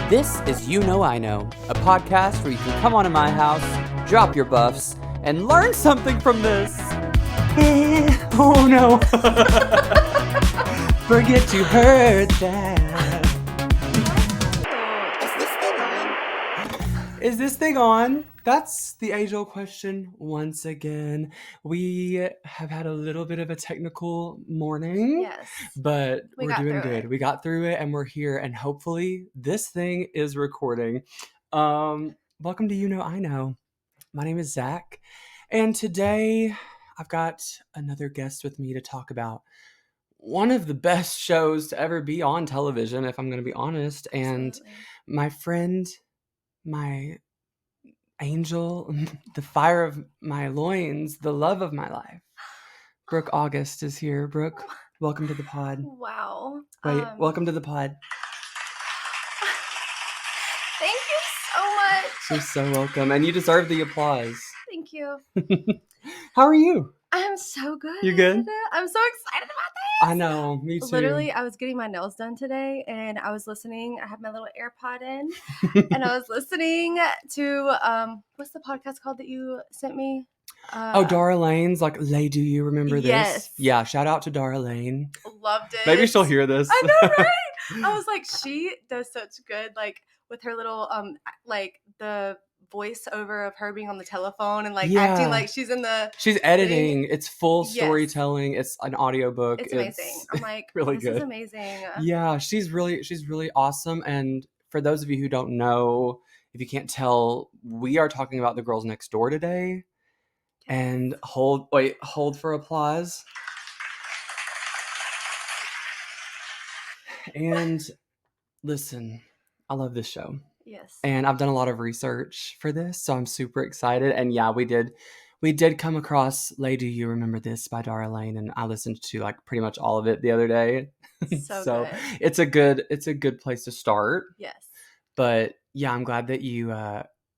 This is You Know I Know, a podcast where you can come onto my house, drop your buffs, and learn something from this. Oh no. Forget you heard that. Is this thing on? That's the age-old question once again. We have had a little bit of a technical morning. Yes. But we're doing good. It. We got through it and we're here, and hopefully this thing is recording. Welcome to You Know I Know. My name is Zach, and today I've got another guest with me to talk about one of the best shows to ever be on television, if I'm going to be honest. And Absolutely. my friend, my angel, the fire of my loins, the love of my life, Brooke August is here. Brooke, welcome to the pod. Wow. Wait, welcome to the pod. Thank you so much. You're so welcome. And you deserve the applause. Thank you. How are you? I'm so good. You good? I'm so excited about this. I know, me too. Literally, I was getting my nails done today and I was listening. I had my little AirPod in and I was listening to, what's the podcast called that you sent me? Dara Lane's like, Lay, do you remember this? Yes. Yeah, shout out to Dara Lane. Loved it. Maybe she'll hear this. I know, right? I was like, she does such good, like, with her little, like, the voiceover of her being on the telephone and, like, acting like she's in the... She's editing. thing. It's full storytelling. Yes. It's an audiobook. It's amazing. I'm like, really this good. is amazing. Yeah, she's really awesome. And for those of you who don't know, if you can't tell, we are talking about The Girls Next Door today. And hold for applause. And listen, I love this show. Yes. And I've done a lot of research for this, so I'm super excited. And yeah, we did come across Lay, Do You Remember This by Dara Lane, and I listened to like pretty much all of it the other day. So good. it's a good place to start. Yes. But yeah, I'm glad that you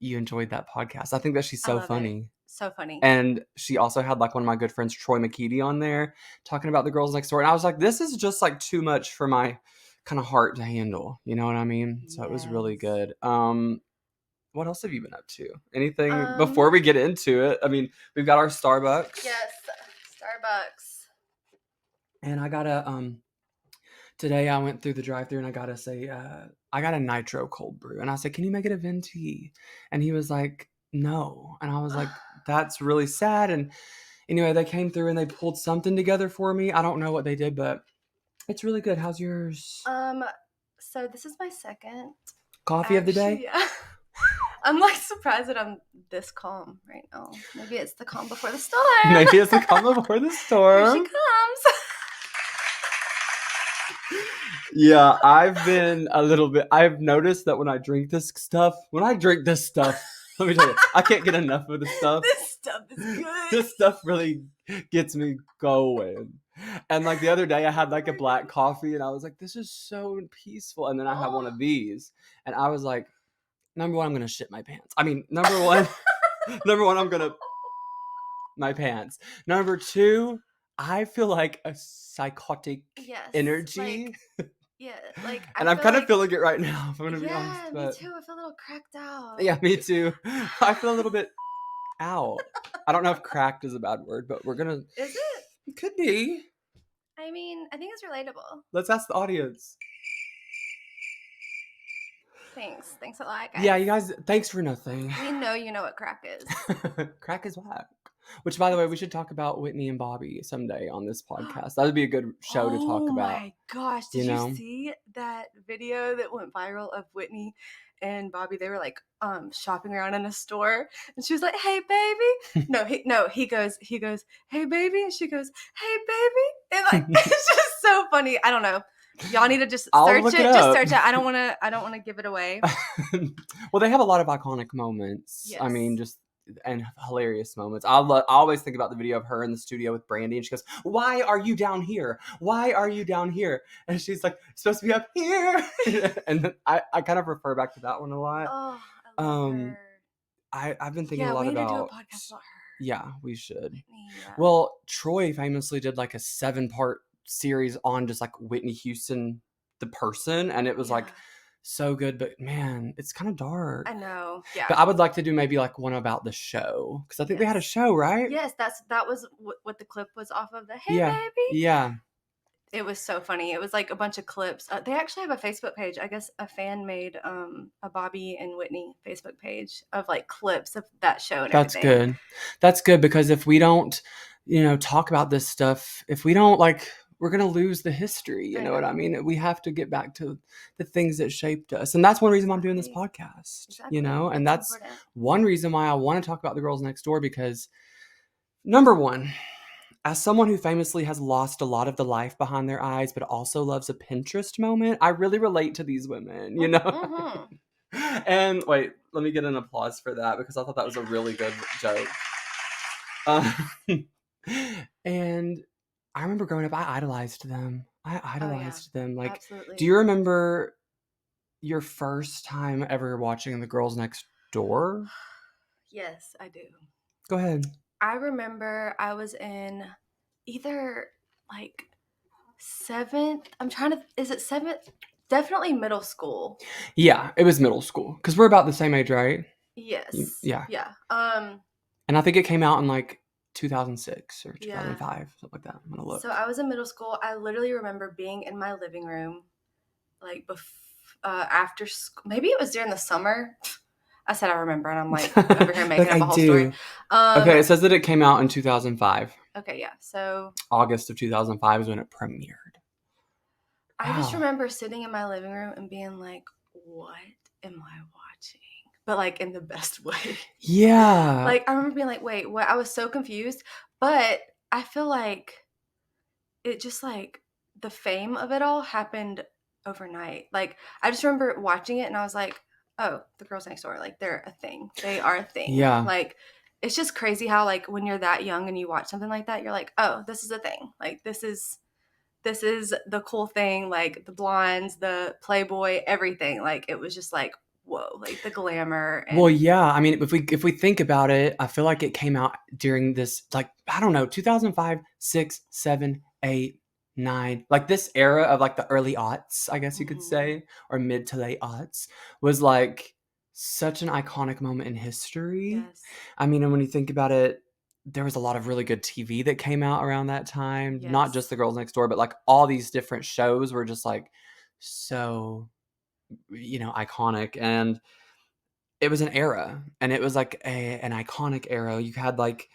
enjoyed that podcast. I think that she's so funny. So funny. And she also had like one of my good friends, Troy McKeedy, on there talking about The Girls Next Door. And I was like, this is just like too much for my kind of heart to handle. You know what I mean? So It was really good. What else have you been up to? Anything before we get into it? I mean, we've got our Starbucks. Yes, Starbucks. And I gotta today I went through the drive-thru and I gotta say, I got a nitro cold brew. And I said, can you make it a venti? And he was like, no. And I was like, that's really sad. And anyway, they came through and they pulled something together for me. I don't know what they did, but it's really good. How's yours? So this is my second coffee of the day. Yeah. I'm like surprised that I'm this calm right now. Maybe it's the calm before the storm. Maybe it's the calm before the storm. Here she comes. Yeah, I've noticed that when I drink this stuff, let me tell you, I can't get enough of this stuff. This stuff is good. This stuff really gets me going. And like the other day I had like a black coffee and I was like, this is so peaceful. And then I had one of these and I was like, number one, I'm going to shit my pants. I mean, number one, I'm going to my pants. Number two, I feel like a psychotic energy. And I'm kind of feeling it right now, if I'm going to be honest. Yeah, me too. I feel a little cracked out. Yeah, me too. I feel a little bit out. I don't know if cracked is a bad word, but we're going to... Is it? It could be. I mean, I think it's relatable. Let's ask the audience. Thanks a lot, guys. Yeah, you guys, thanks for nothing. We know you know what crack is. Crack is whack. Which, by the way, we should talk about Whitney and Bobby someday on this podcast. That would be a good show to talk about. Oh my gosh. Did you see that video that went viral of Whitney and Bobby? They were like shopping around in a store and she was like, hey baby. He goes, hey baby. And she goes, hey baby. And like it's just so funny. I don't know. Y'all need to just search it. Just search it. I don't want to give it away. Well, they have a lot of iconic moments. Yes. I mean, and hilarious moments. I always think about the video of her in the studio with Brandy, and she goes, "Why are you down here? Why are you down here?" And she's like, "Supposed to be up here." And then I kind of refer back to that one a lot. Oh, I love her. I've been thinking a lot about. Yeah, we need to do a podcast about her. Yeah, we should. Yeah. Well, Troy famously did like a 7-part series on just like Whitney Houston, the person, and it was like so good, but man, it's kind of dark. I know. Yeah. But I would like to do maybe like one about the show because I think they had a Yes. show, right? Yes, that was what the clip was off of, the "Hey Yeah, baby." yeah. It was so funny. It was like a bunch of clips. They actually have a Facebook page. I guess a fan made a Bobby and Whitney Facebook page of like clips of that show and That's everything. good. That's good because if we don't, talk about this stuff, if we don't like, we're gonna lose the history. You I know what I know. mean? We have to get back to the things that shaped us, and that's one reason why I'm doing this Exactly. podcast. Exactly. And It's that's important. one reason why I want to talk about the girls next door because number one, as someone who famously has lost a lot of the life behind their eyes, but also loves a Pinterest moment, I really relate to these women. Mm-hmm. And wait, let me get an applause for that because I thought that was a really good joke. Um, and I remember growing up, I idolized them. I Oh yeah. idolized them. Like, do Absolutely. you remember your first time ever watching The Girls Next Door? Yes, I do. Go ahead. I remember I was in either like seventh. I'm trying to. Is it seventh? Definitely middle school. Yeah, it was middle school because we're about the same age, right? Yes. Yeah. Yeah. And I think it came out in like 2006 or Yeah. 2005, something like that. I'm gonna look. So I was in middle school. I literally remember being in my living room, like after school. Maybe it was during the summer. I said I remember, and I'm like over here making Like up I a whole story. do. Okay, it says that it came out in 2005. Okay, yeah. So August of 2005 is when it premiered. I just Wow. remember sitting in my living room and being like, "What am I watching?" But like in the best way. Yeah. Like I remember being like, "Wait, what?" I was so confused, but I feel like it just like the fame of it all happened overnight. Like I just remember watching it and I was like, "Oh, the girls next door, like they're a thing. They are a thing." Yeah. Like it's just crazy how like when you're that young and you watch something like that, you're like, "Oh, this is a thing. Like this is the cool thing, like the blondes, the Playboy, everything." Like it was just like, whoa, like the glamour and Well, yeah. I mean, if we think about it, I feel like it came out during this, like, I don't know, 2005, 6, 7, 8, 9, like this era of like the early aughts, I guess you could Mhm. say, or mid to late aughts, was like such an iconic moment in history. Yes. I mean, and when you think about it, there was a lot of really good TV that came out around that time. Not just Yes. The Girls Next Door, but like all these different shows were just like so, iconic. And it was an era, and it was like an iconic era. You had like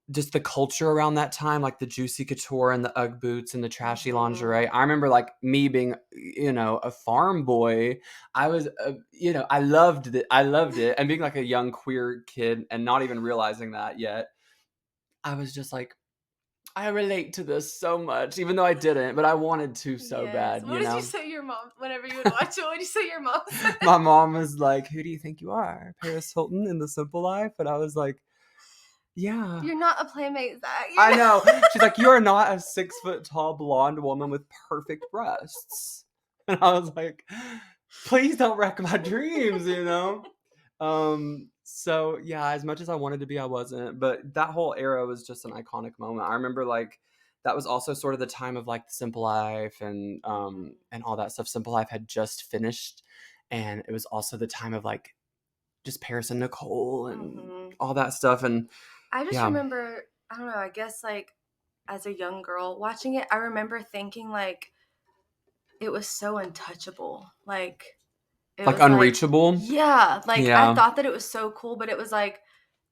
just the culture around that time, like the juicy couture and the UGG boots and the trashy Mhm. lingerie. I remember like me being, a farm boy. I was, I loved it. I loved it, and being like a young queer kid and not even realizing that yet. I was just like, I relate to this so much, even though I didn't, but I wanted to so Yes. bad, What did you say your mom whenever you would watch it? What did you say your mom said? My mom was like, "Who do you think you are, Paris Hilton in The Simple Life?" And I was like, "Yeah." You're not a playmate, Zach. I know. She's like, "You are not a 6 foot tall blonde woman with perfect breasts." And I was like, "Please don't wreck my dreams." So yeah, as much as I wanted to be, I wasn't. But that whole era was just an iconic moment. I remember like that was also sort of the time of like Simple Life and all that stuff. Simple Life had just finished, and it was also the time of like just Paris and Nicole and Mhm. all that stuff. And I just yeah, remember, I don't know, I guess like as a young girl watching it, I remember thinking like it was so untouchable. Like it like was like, unreachable. yeah, like I Yeah. thought that it was so cool, but it was like,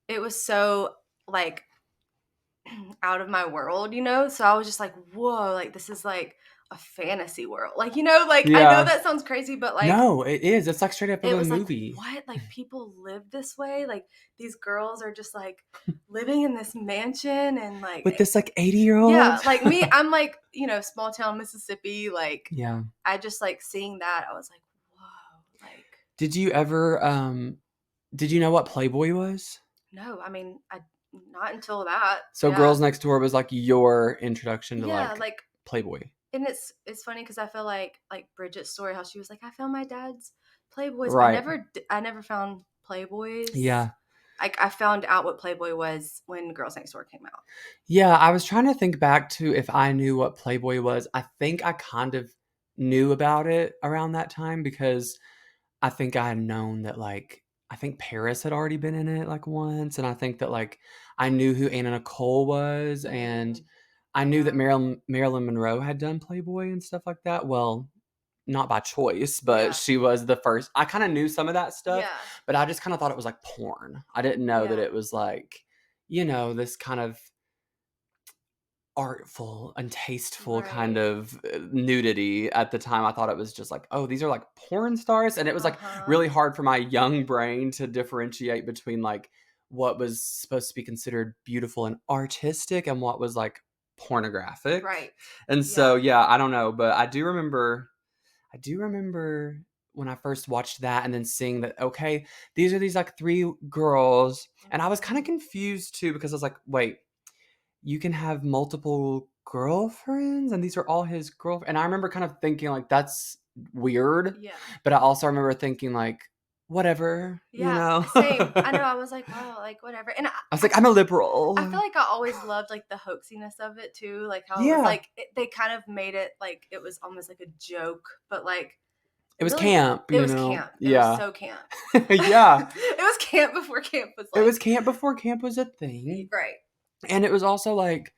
it was so like out of my world, you know? So I was just like, whoa, like this is like a fantasy world. Like, like I know Yeah. that sounds crazy, but like No, it is. It's like straight up of it a was like, movie. what? Like people live this way? Like these girls are just like living in this mansion and like With this like 80-year-old. yeah, like me, I'm like, small town Mississippi, like Yeah. I just like seeing that, I was like, whoa, like Did you ever did you know what Playboy was? no, I mean, I not until that. So Yeah. Girls Next Door was like your introduction to Yeah, like like Playboy. and it's funny because I feel like Bridget's story, how she was like, I found my dad's Playboys. Right. I never found Playboys. Yeah. Like I found out what Playboy was when Girls Next Door came out. Yeah, I was trying to think back to if I knew what Playboy was. I think I kind of knew about it around that time because I think I had known that, like, I think Paris had already been in it, like, once, and I think that, like, I knew who Anna Nicole was, and I knew that Yeah. Marilyn Monroe had done Playboy and stuff like that. Well, not by choice, but Yeah. she was the first. I kinda knew some of that stuff, Yeah. but I just kinda thought it was, like, porn. I didn't know that Yeah. it was, like, this kind of artful and tasteful kind Right. of nudity at the time. I thought it was just like, oh, these are like porn stars. And it was like Uh-huh. really hard for my young brain to differentiate between like what was supposed to be considered beautiful and artistic and what was like pornographic. Right. And so, Yeah. yeah, I don't know, but I do remember when I first watched that and then seeing that, okay, these are these like three girls. And I was kind of Mhm. confused too because I was like, wait, you can have multiple girlfriends and these are all his girlfriends. And I remember kind of thinking like that's weird, Yeah. but I also remember thinking like whatever, Yeah. Same. I know. I I was like, wow, like whatever. And was like, I'm a liberal. I feel like I always loved like the hoaxiness of it too, like how it was Yeah, like they kind of made it like it was almost like a joke, but like it was really camp, it was camp. It was Yeah. so camp. Yeah. It was camp before camp was It was like camp before camp was a thing. right. And it was also like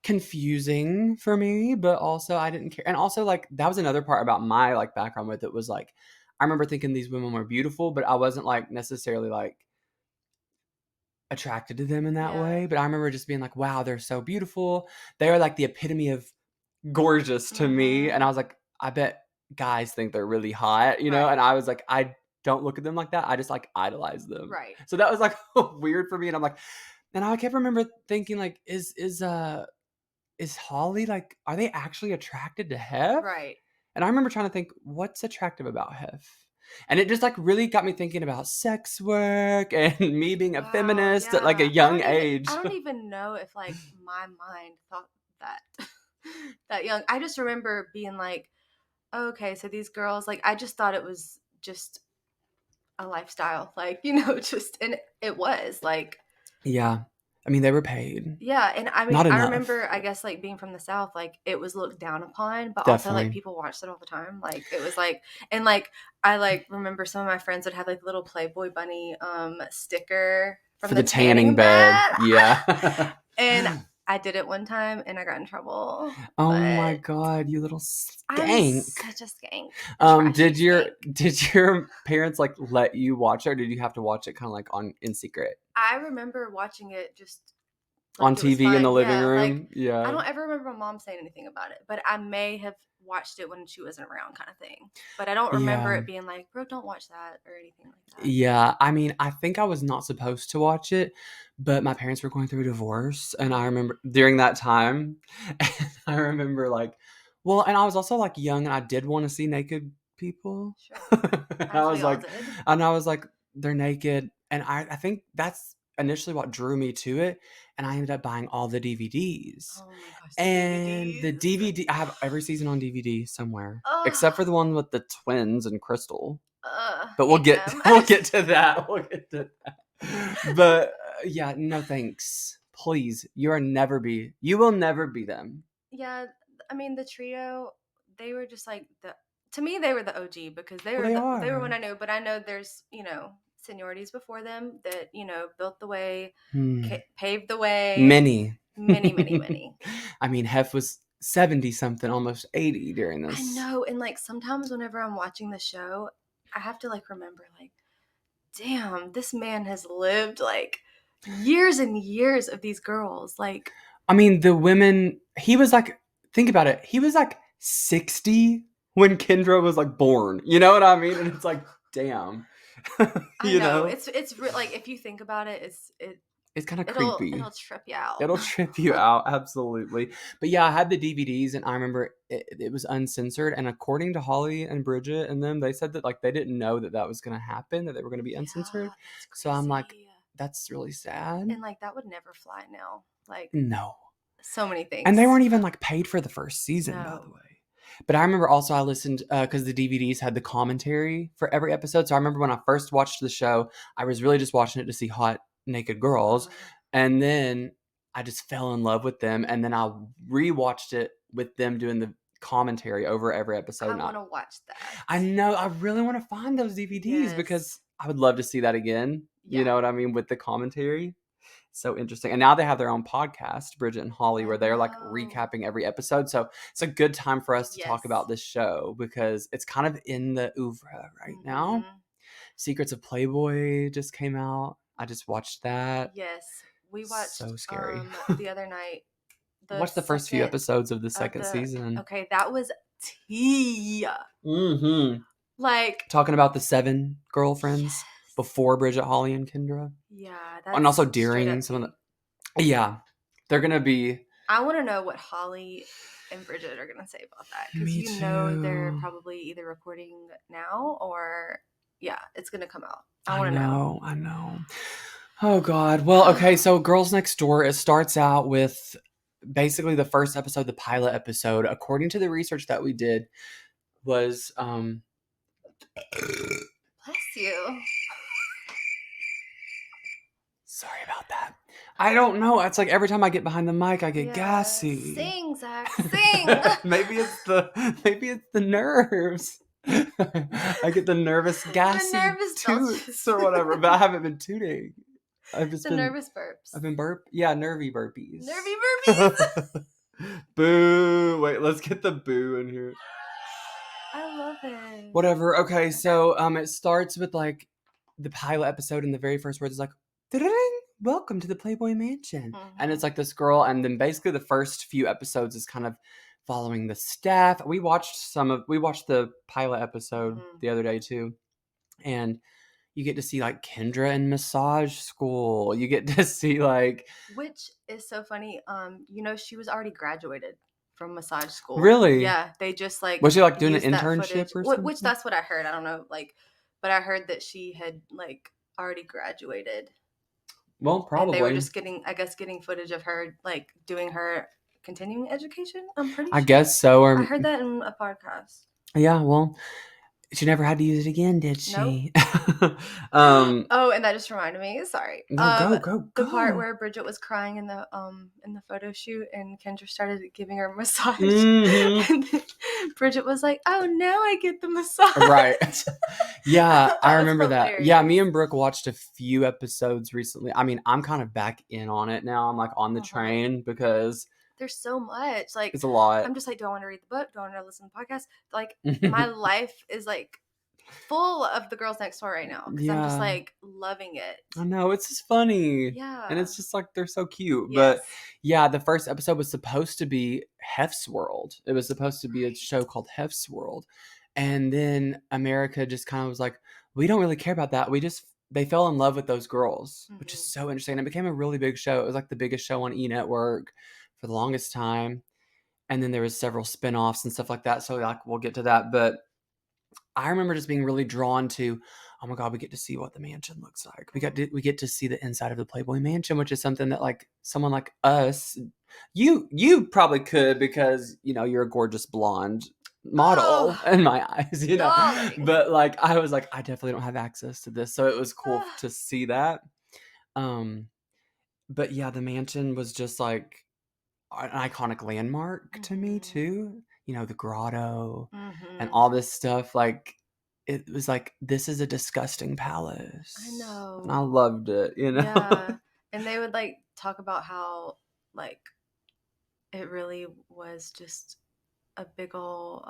confusing for me, but also I didn't care. And also like that was another part about my like background with it was like I remember thinking these women were beautiful, but I wasn't like necessarily like attracted to them in that Yeah. way. But I remember just being like, wow, they're so beautiful. They are like the epitome of gorgeous to me. And Mhm. I was like, I bet guys think they're really hot, Right. And I was like, I don't look at them like that. I just like idolize them. Right. So that was like weird for me. And I'm like, and I kept remember thinking like, is Holly like, are they actually attracted to Hef? Right. And I remember trying to think, what's attractive about Hef? And it just like really got me thinking about sex work and me being a Wow, feminist at like a yeah. young I age. don't even know if like my mind thought that that young. I just remember being like, oh, okay, so these girls, like I just thought it was just a lifestyle, like, just and it was like Yeah. I mean, they were paid. yeah, and I mean, Not I enough. remember, I guess, like being from the South, like it was looked down upon, but also like Definitely. people watched it all the time. Like it was like, and like I like remember some of my friends would have like little Playboy bunny sticker from For the the tanning tanning bed. bed, Yeah. and I did it one time and I got in trouble, Oh my but god, you little I'm skank. such a skank, a trashy skank. Did your parents like let you watch it or did you have to watch it kind of like on in secret? I remember watching it just On like it was TV in the fine. living Yeah, like room? I Yeah. don't ever remember my mom saying anything about it, but I may have watched it when she wasn't around, kind of thing. But I don't remember Yeah. it being like, "Bro, don't watch that" or anything like that. Yeah, I mean, I think I was not supposed to watch it, but my parents were going through a divorce, and I remember during that time, and I remember like, well, and I was also like young, and I did want to see naked people. Sure, And I as we was all like, did. they're naked, and I think that's initially what drew me to it, and I ended up buying all the DVDs. Oh my gosh, the And the DVDs. DVD, I have every season on DVD somewhere, except for Oh, the one with the twins and Crystal. But we'll hate get them. we'll get to that. We'll get to that. But yeah, no thanks. Please, you will never be them. Yeah, I mean the trio, they were just like the to me they were the OG because Well, they they were when are. I knew, but I know there's, seniorities before them that, built the way, Hmm. paved the way, Many. many, many, many. I mean, Hef was 70 something, almost 80 during I this. know, and like sometimes whenever I'm watching the show, I have to like remember like, damn, this man has lived like years and years of these girls. Like, I mean, the women, he was like, think about it. He was like 60 when Kendra was like born. You know what I mean? And it's like, damn. I you know know? it's like if you think about it, It's kind of it'll creepy. trip you out. It'll trip you out, absolutely. But yeah, I had the DVDs, and I remember it was uncensored. And according to Holly and Bridget and them, they said that like they didn't know that that was going to happen, that they were going to be Yeah, uncensored. that's So I'm like, crazy. that's really sad. And like that would never fly now. Like No, so many and they things. weren't even like paid for the first season, by the No. way. But I remember also I listened because the DVDs had the commentary for every episode. So I remember when I first watched the show, I was really just watching it to see hot naked girls, Uh-huh. and then I just fell in love with them. And then I rewatched it with them doing the commentary over every episode. I want to watch that. I know. I really want to find those DVDs because I would love to see that again. Yeah. You know what I mean? With the commentary. So interesting. And now they have their own podcast, Bridget and Holly, where they're like recapping every episode. So it's a good time for us to talk about this show because it's kind of in the oeuvre right now. Secrets of Playboy just came out. I just watched that. Yes. We watched so scary. The other night. Watched the first few episodes of the second season. Okay, that was tea. Like talking about the 7 girlfriends before Bridget, Holly, and Kendra. Yeah, and also during some of the. Yeah, they're gonna be. I want to know what Holly and Bridget are gonna say about that because you know they're probably either recording now or it's gonna come out. I want to know. I know. Oh God. Well, okay. So Girls Next Door. It starts out with basically the first episode, the pilot episode, according to the research that we did, was Bless you. Sorry about that. I don't know. It's like every time I get behind the mic, I get gassy. Sing, Zach. Sing. maybe it's the nerves. I get the nervous gassy toots or whatever, but I haven't been tooting. I've just been nervous burps. I've been nervy burpees. Nervy burpees. Boo. Wait, let's get the boo in here. I love it. Whatever. Okay, so it starts with like the pilot episode, and the very first words is like, welcome to the Playboy Mansion. And it's like this girl, and then basically the first few episodes is kind of following the staff. We watched the pilot episode the other day too, and you get to see like Kendra in massage school. You get to see like, which is so funny. She was already graduated from massage school. Really? Yeah, they just like was she like doing an internship or something? Which that's what I heard. I don't know, but I heard that she had like already graduated. Well, probably. And they were just getting footage of her like doing her continuing education. I'm pretty sure. I guess so. I heard that in a podcast. Yeah, well, she never had to use it again, did she? Nope. And that just reminded me. Sorry. No, go. The part where Bridget was crying in the photo shoot, and Kendra started giving her a massage, and then Bridget was like, "Oh, now I get the massage." Right. Yeah, I remember hilarious. that. Yeah, me and Brooke watched a few episodes recently. I mean, I'm kind of back in on it now. I'm like on the train because there's so much. Like, it's a lot. I'm just like, do I want to read the book? Do I want to listen to the podcast? Like, my life is like full of the Girls Next Door right now because I'm just like loving it. I know, it's just funny. Yeah. And it's just like they're so cute. Yes. But yeah, the first episode was supposed to be Hef's World. It was supposed to be a show called Hef's World. And then America just kind of was like, we don't really care about that. They fell in love with those girls, which is so interesting. It became a really big show. It was like the biggest show on E! Network for the longest time. And then there was several spinoffs and stuff like that. So like we'll get to that. But I remember just being really drawn to, oh my God, we get to see what the mansion looks like. We get to see the inside of the Playboy Mansion, which is something that like someone like us, you probably could because you're a gorgeous blonde model in my eyes, darling. But like I was like, I definitely don't have access to this, so it was cool to see that. But yeah, the mansion was just like an iconic landmark to me too. The grotto and all this stuff. Like it was like, this is a disgusting palace. I know. And I loved it, Yeah. And they would like talk about how like it really was just a big ol'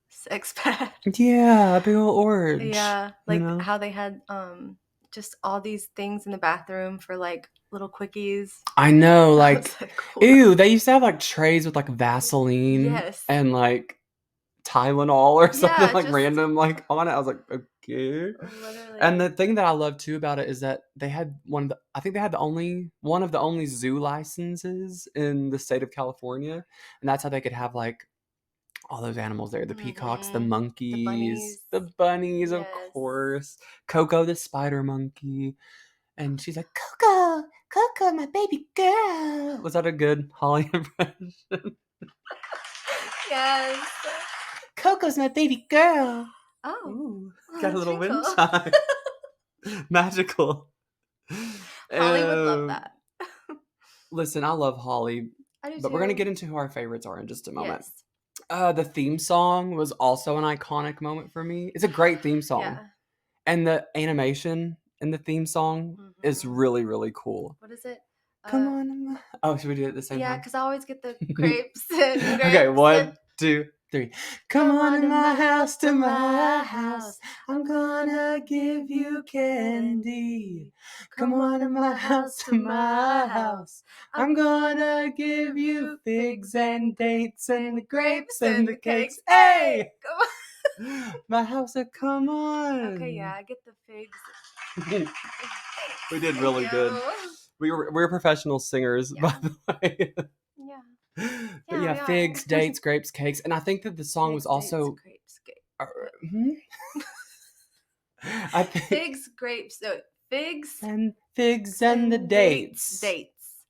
sex pad. Yeah, a big ol' orgy. Yeah. Like how they had just all these things in the bathroom for like little quickies. I know, like ew, they used to have like trays with like Vaseline. Yes. And like Tylenol or something like random like on it. I was like, okay. Literally. And the thing that I love too about it is that they had one of the only zoo licenses in the state of California, and that's how they could have like all those animals there, the peacocks, the monkeys, the bunnies, of course, Coco the spider monkey. And she's like, Coco, my baby girl. Was that a good Holly impression? Yes. Coco's my baby girl. Oh. Ooh, got a little wind chime. Magical. Holly would love that. Listen, I love Holly. I do but too. We're going to get into who our favorites are in just a moment. Yes. The theme song was also an iconic moment for me. It's a great theme song. Yeah. And the animation in the theme song is really, really cool. What is it? Come on. Oh, should we do it at the same Yeah, time? because I always get the grapes and grapes. Okay, and- 1, 2, 3. Come on to my house, to my house. I'm gonna give you candy. Come on to my house, to my house. I'm gonna give you figs and dates and the grapes and the cakes. Hey! Come on. My house, come on. Okay, yeah, I get the figs. We did really good. We're professional singers, by the way. Yeah. But yeah, figs, dates, grapes, cakes, and I think that the song was also Dates, grapes, I think figs, grapes, figs and figs and the dates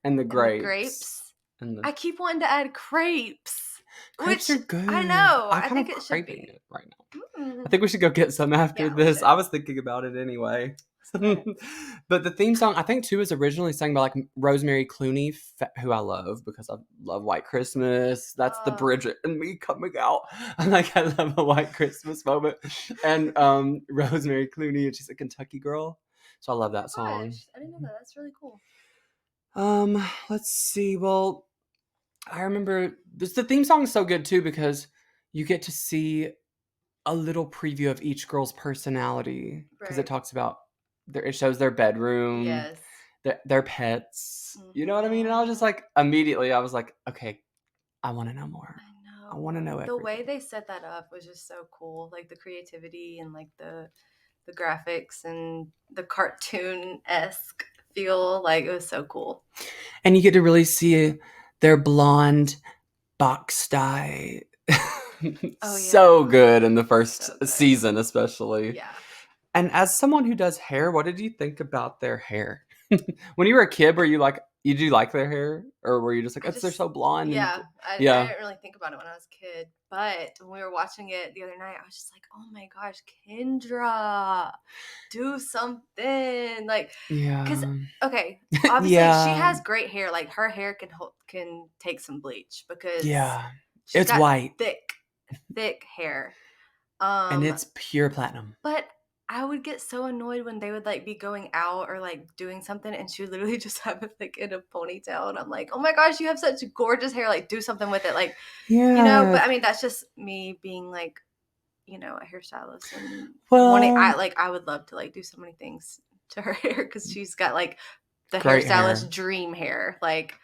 and the grapes and the I keep wanting to add crepes. Crepes Which are good. I know. I'm I kind think of it should craving be. it right now. Mm. I think we should go get some after Yeah, we this. should. I was thinking about it anyway. But the theme song, I think, too, is originally sung by like Rosemary Clooney, who I love because I love White Christmas. That's the Bridget and me coming out. I love a White Christmas moment. And Rosemary Clooney, and she's a Kentucky girl, so I love that song. Gosh, I didn't know that. That's really cool. Let's see. Well, I remember the theme song is so good too because you get to see a little preview of each girl's personality because it talks about it shows their bedroom, Yes, their pets. You know what I mean? And I was just like, immediately, I was like, okay, I want to know more. I want to know everything. The way they set that up was just so cool, like the creativity and like the graphics and the cartoon-esque feel. Like it was so cool. And you get to really see their blonde box dye. So good in the first season, especially. Yeah. And as someone who does hair, what did you think about their hair? When you were a kid, were you like, did you like their hair? Or were you just like, they're so blonde? Yeah, I didn't really think about it when I was a kid. But when we were watching it the other night, I was just like, oh my gosh, Kendra, do something. Like, because, okay, obviously she has great hair. Like, her hair can take some bleach because it's white. Thick hair. And it's pure platinum. But I would get so annoyed when they would like be going out or like doing something and she would literally just have it like in a ponytail and I'm like, oh my gosh, you have such gorgeous hair, like do something with it, like you know. But I mean, that's just me being like, you know, a hairstylist and wanting. I would love to like do so many things to her hair because she's got like the hairstylist dream hair. Like,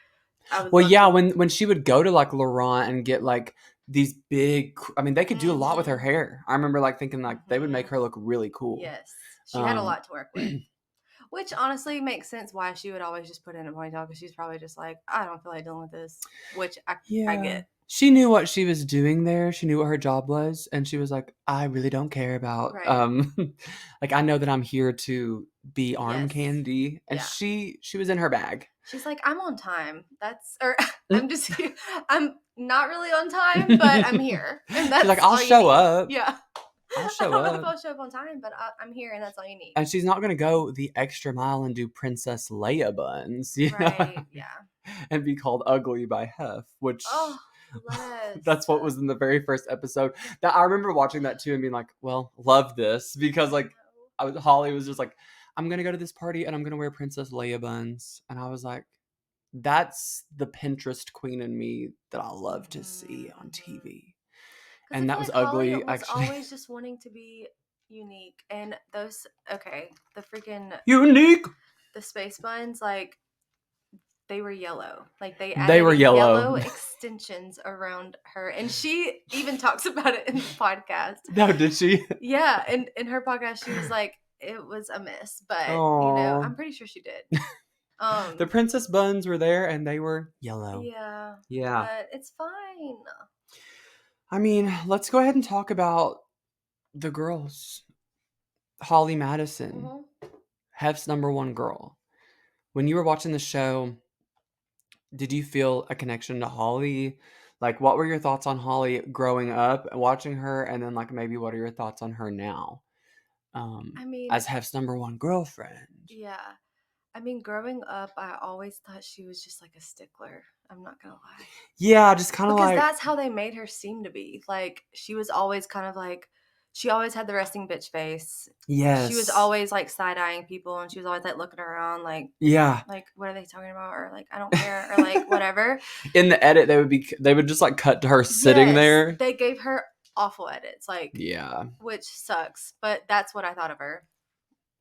I would when she would go to like Laurent and get like these big, I mean, they could do a lot with her hair. I remember like thinking like they would make her look really cool. Yes, she had a lot to work with, which honestly makes sense why she would always just put in a ponytail because she's probably just like, I don't feel like dealing with this, which I get. She knew what she was doing there. She knew what her job was, and she was like, I really don't care about like I know that I'm here to be arm candy, and she was in her bag. She's like, I'm on time. I'm just here. I'm not really on time, but I'm here. And that's she's like, I'll show up. Yeah. I'll show I don't up. know if I'll show up on time, but I'm here and that's all you need. And she's not going to go the extra mile and do Princess Leia buns. Right, yeah. And be called ugly by Hef, which that's what was in the very first episode. That I remember watching that too and being like, well, love this. Because like Holly was just like, I'm going to go to this party and I'm going to wear Princess Leia buns. And I was like, that's the Pinterest queen in me that I love to see on TV. And that was ugly. Holly was always just wanting to be unique. And those, the freaking unique. The space buns, like they were yellow. Like they were yellow extensions around her. And she even talks about it in the podcast. No, did she? Yeah. And in her podcast, she was like, it was a miss, but you know, I'm pretty sure she did. The princess buns were there and they were yellow. Yeah. But it's fine. I mean, let's go ahead and talk about the girls. Holly Madison, Hef's number one girl. When you were watching the show, did you feel a connection to Holly? Like, what were your thoughts on Holly growing up, watching her, and then like maybe what are your thoughts on her now? I mean, as Hef's number one girlfriend. Yeah, I mean, growing up, I always thought she was just like a stickler. I'm not gonna lie. Yeah, just kind of Because like, that's how they made her seem to be. Like, she was always kind of like, she always had the resting bitch face. She was yes. always like side eyeing people, and she was always like looking around, Yeah. like what are they talking about, or like I don't care, or like whatever. In the edit, they would just like cut to her sitting Yes, there. they gave her awful edits, like, Yeah. which sucks. But that's what I thought of her,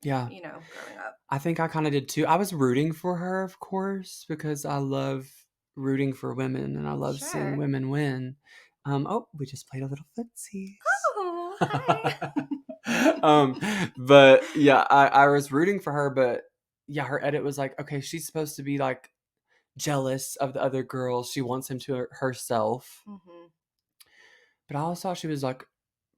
Yeah. growing up. I think I kind of did too. I was rooting for her, of course, because I love rooting for women and I love seeing Sure. women win. Oh, we just played a little footsies. Oh, hi. But yeah, I was rooting for her, but yeah, her edit was like, okay, she's supposed to be like jealous of the other girls. She wants him to herself. Mm-hmm. But I also thought she was like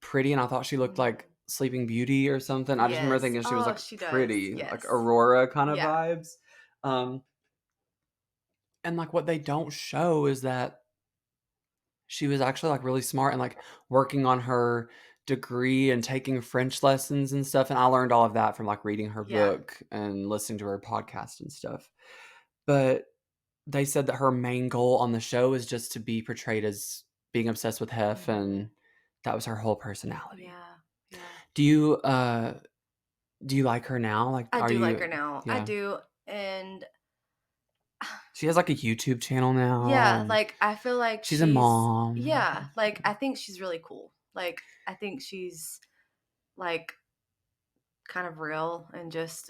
pretty, and I thought she looked like Mm-hmm. Sleeping Beauty or something. I just remember Yes. thinking she was Oh, like she does. pretty, like Yes. Aurora kind of Yeah. vibes. Um, and like what they don't show is that she was actually like really smart and like working on her degree and taking French lessons and stuff. And I learned all of that from like reading her Yeah. book and listening to her podcast and stuff. But they said that her main goal on the show is just to be portrayed as being obsessed with Hef, Mm-hmm. and that was her whole personality. Yeah. Yeah. Do you like her now? Like, I are do like you? her now. I Yeah, do. And she has like a YouTube channel now, yeah, and like I feel like she's a mom. yeah, like I think she's really cool. Like I think she's like kind of real, and just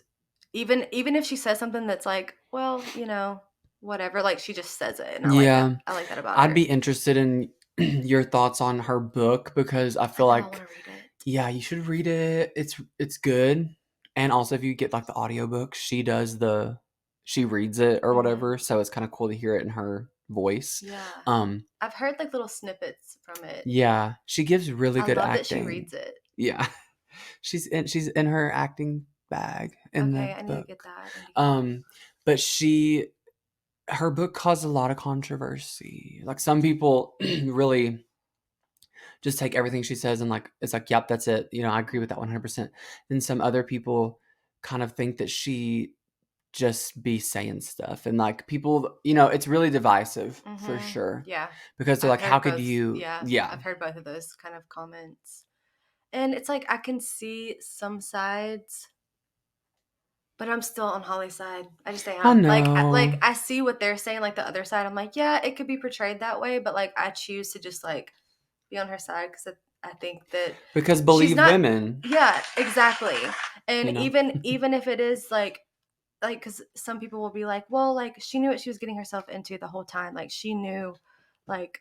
even if she says something that's like, well, whatever, like she just says it, and I like that. Yeah, I like that about I'd her. be interested in your thoughts on her book because I I feel know, I want like, to read it. yeah, you should read it. It's good, and also if you get like the audiobook, she reads it or Hmm. whatever, so it's kind of cool to hear it in her voice. Yeah. Um, I've heard like little snippets from it. yeah, she gives really I good love that she acting. reads it. Yeah. She's in her acting bag in the Okay, I need to get book. that. I need to get that. Um, but her book caused a lot of controversy. Like some people really just take everything she says and like it's like, yep, that's it. I agree with that 100%. Then some other people kind of think that she just be saying stuff and like people, it's really divisive for Mm-hmm. sure Yeah. because they're I've like, how heard could both. you? Yeah. Yeah, I've heard both of those kind of comments. And it's like I can see some sides, but I'm still on Holly's side. I just I am. Like know. I see what they're saying, like the other side. I'm like, yeah, it could be portrayed that way, but like I choose to just like be on her side because I think that Because she's believe not. women, Yeah, exactly. And you know. even if it is like because some people will be like, well, like she knew what she was getting herself into the whole time. Like she knew like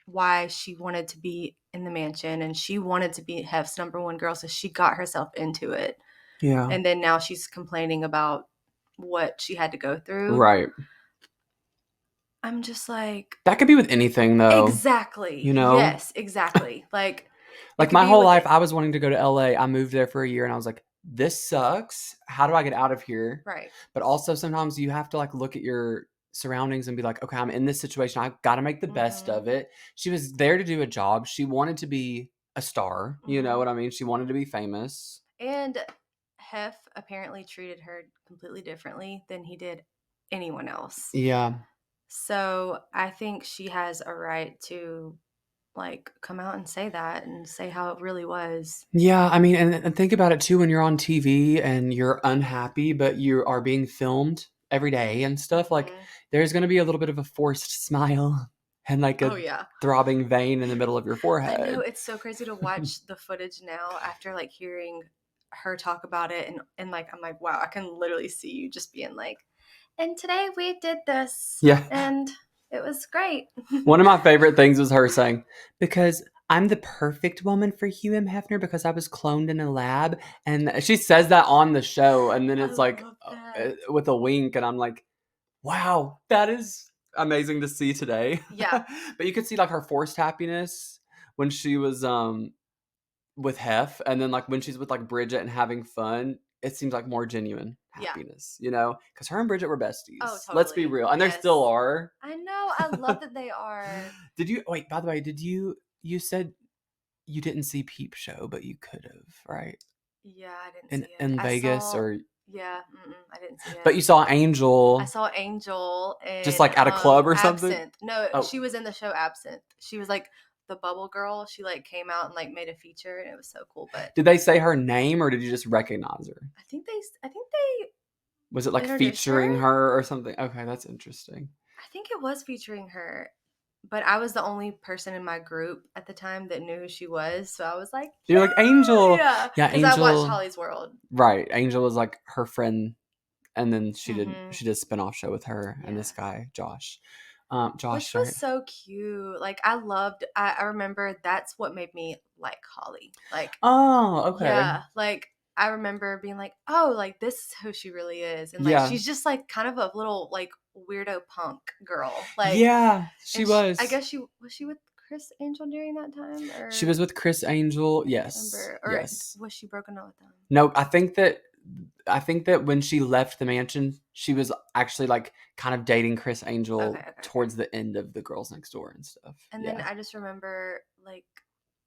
why she wanted to be in the mansion, and she wanted to be Hef's number one girl, so she got herself into it. Yeah. And then now she's complaining about what she had to go through. Right. I'm just like, That could be with anything though, exactly. you know? Yes, exactly. Like it Like could my be whole with life it. I was wanting to go to LA. I moved there for a year and I was like, this sucks. How do I get out of here? Right. But also sometimes you have to like look at your surroundings and be like, okay, I'm in this situation. I got to make the best Mm-hmm. of it. She was there to do a job. She wanted to be a star. You know Mm-hmm. what I mean? She wanted to be famous. And Hef apparently treated her completely differently than he did anyone else. Yeah. So I think she has a right to like come out and say that and say how it really was. Yeah, I mean, and think about it too when you're on TV and you're unhappy, but you are being filmed every day and stuff. Like, Mm-hmm. there's going to be a little bit of a forced smile and like Oh a yeah. throbbing vein in the middle of your I know, forehead. it's so crazy to watch the footage now after like hearing her talk about it, and like I'm like, wow, I can literally see you just being like, and today we did this Yeah. and it was great. One of my favorite things was her saying, because I'm the perfect woman for Hugh M. Hefner because I was cloned in a lab. And she says that on the show. And then I it's like love that. with a wink. And I'm like, wow, that is amazing to see today. Yeah. But you could see like her forced happiness when she was with Hef, and then like when she's with like Bridget and having fun, it seems like more genuine Yeah. happiness, because her and Bridget were besties. Oh, Let's be totally. real, and they Yes. still are. I know. I love that they are. Did you wait? By the way, you said you didn't see Peep Show, but you could have, right? Yeah, I didn't In see it. in I Vegas saw or Yeah, I didn't see it. But you saw Angel. I saw Angel and just like at a club or something. Absinthe. No, she was in the show Absinthe. She was like the bubble girl. She like came out and like made a feature, and it was so cool. But did they say her name or did you just recognize her? I think they was it like introduced featuring her or something? Okay, that's interesting. I think it was featuring her. But I was the only person in my group at the time that knew who she was. So I was like, You're like, Angel. Yeah. Yeah, Because Angel. I watched Holly's World. Right. Angel was like her friend. And then she did Mhm. a spinoff show with her and this guy, Josh. Which was so cute. Like I remember that's what made me like Holly. Like, oh, okay. Yeah. Like I remember being like, oh, like this is who she really is. And like she's just like kind of a little like weirdo punk girl. Like yeah, she was. I guess she with Chris Angel during that time, or she was with Chris Angel. Yes. Or yes. was she broken up with them? No, I think that when she left the mansion, she was actually like kind of dating Chris Angel towards the end of the Girls Next Door and stuff. And then I just remember like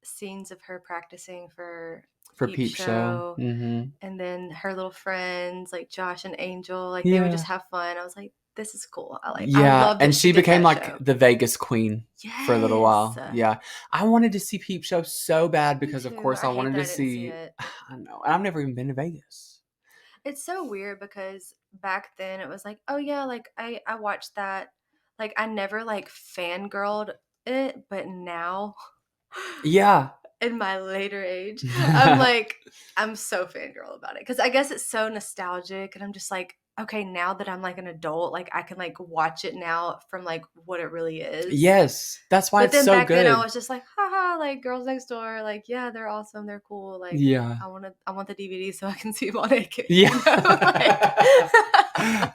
scenes of her practicing for Peep Show. Mm-hmm. And then her little friends like Josh and Angel, like they would just have fun. I was like, this is cool. I love and she became like the Vegas queen for a little while. Yeah. I wanted to see Peep Show so bad because of course I wanted to see it. I know. And I've never even been to Vegas. It's so weird because back then it was like, oh yeah, like I watched that. Like I never like fangirled it, but now yeah. In my later age, I'm like, I'm so fangirl about it. Because I guess it's so nostalgic. And I'm just like, okay, now that I'm like an adult, like I can like watch it now from like what it really is. Yes. That's why it's so good. But then back then I was just like, haha, like Girls Next Door. Like, yeah, they're awesome. They're cool. Like, I want the DVD so I can see them all naked. Yeah. You know?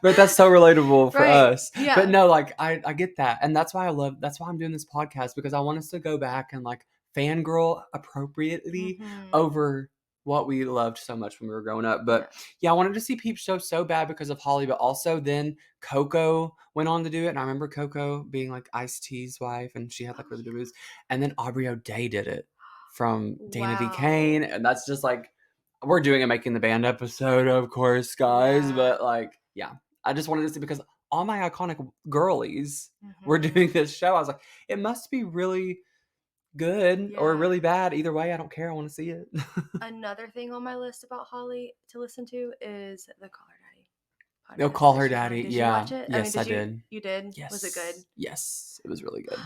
But that's so relatable for us. Yeah. But no, like I get that. And that's why I'm doing this podcast, because I want us to go back and like fangirl appropriately over what we loved so much when we were growing up. But yeah, I wanted to see Peep Show so bad because of Holly, but also then Coco went on to do it. And I remember Coco being like Ice-T's wife, and she had like really good moves. And then Aubrey O'Day did it from Dana D. Kane. And that's just like, we're doing a Making the Band episode, of course, guys. But like, yeah, I just wanted to see, because all my iconic girlies were doing this show. I was like, it must be really good or really bad. Either way, I don't care. I want to see it. Another thing on my list about Holly to listen to is the Call Her Daddy. They'll Call Her Daddy. Did you watch it? Yes, I did. You did? Yes. Was it good? Yes, it was really good.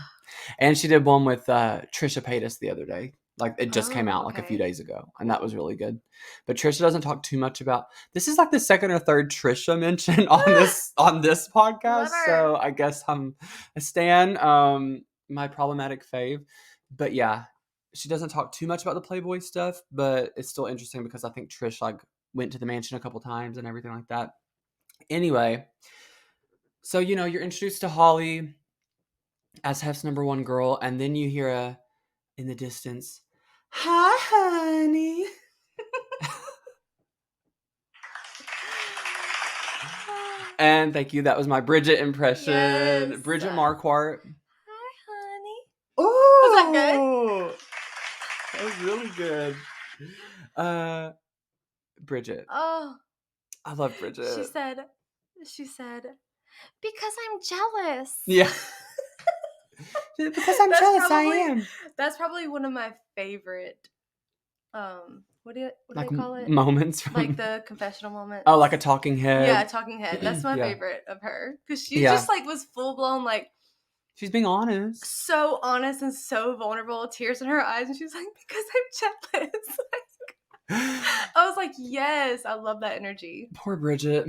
And she did one with Trisha Paytas the other day. Like it just came out like a few days ago, and that was really good. But Trisha doesn't talk too much about. This is like the second or third Trisha mention on this podcast. So I guess I'm a stan. My problematic fave. But yeah, she doesn't talk too much about the Playboy stuff, but it's still interesting because I think Trish like went to the mansion a couple times and everything like that. Anyway, so you're introduced to Holly as Hef's number one girl, and then you hear in the distance, "Hi, honey." And thank you. That was my Bridget impression. Yes. Bridget Marquardt. Was that good? That was really good. Bridget. Oh. I love Bridget. She said, because I'm jealous. Yeah. Because I'm jealous, I am. That's probably one of my favorite, what do they call it? Moments from... Like the confessional moments. Oh, like a talking head. Yeah, a talking head. That's my favorite of her. Because she just like was full blown like, she's being honest. So honest and so vulnerable. Tears in her eyes. And she's like, because I'm jealous. I was like, yes. I love that energy. Poor Bridget.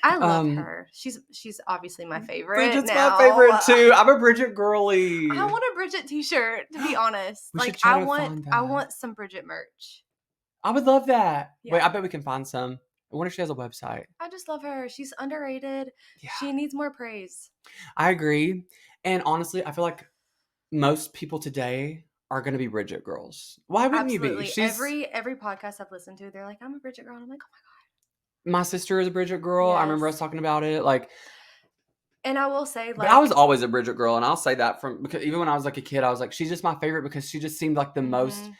I love her. She's obviously my favorite. Bridget's my favorite too. I'm a Bridget girly. I want a Bridget t-shirt, to be honest. Like I want some Bridget merch. I would love that. Yeah. Wait, I bet we can find some. I wonder if she has a website. I just love her. She's underrated. Yeah. She needs more praise. I agree. And honestly, I feel like most people today are going to be Bridget girls. Why wouldn't you be? Every podcast I've listened to, they're like, I'm a Bridget girl. And I'm like, oh my God. My sister is a Bridget girl. Yes. I remember us talking about it. Like, and I will say, like, but I was always a Bridget girl, and I'll say that because even when I was like a kid, I was like, she's just my favorite because she just seemed like the most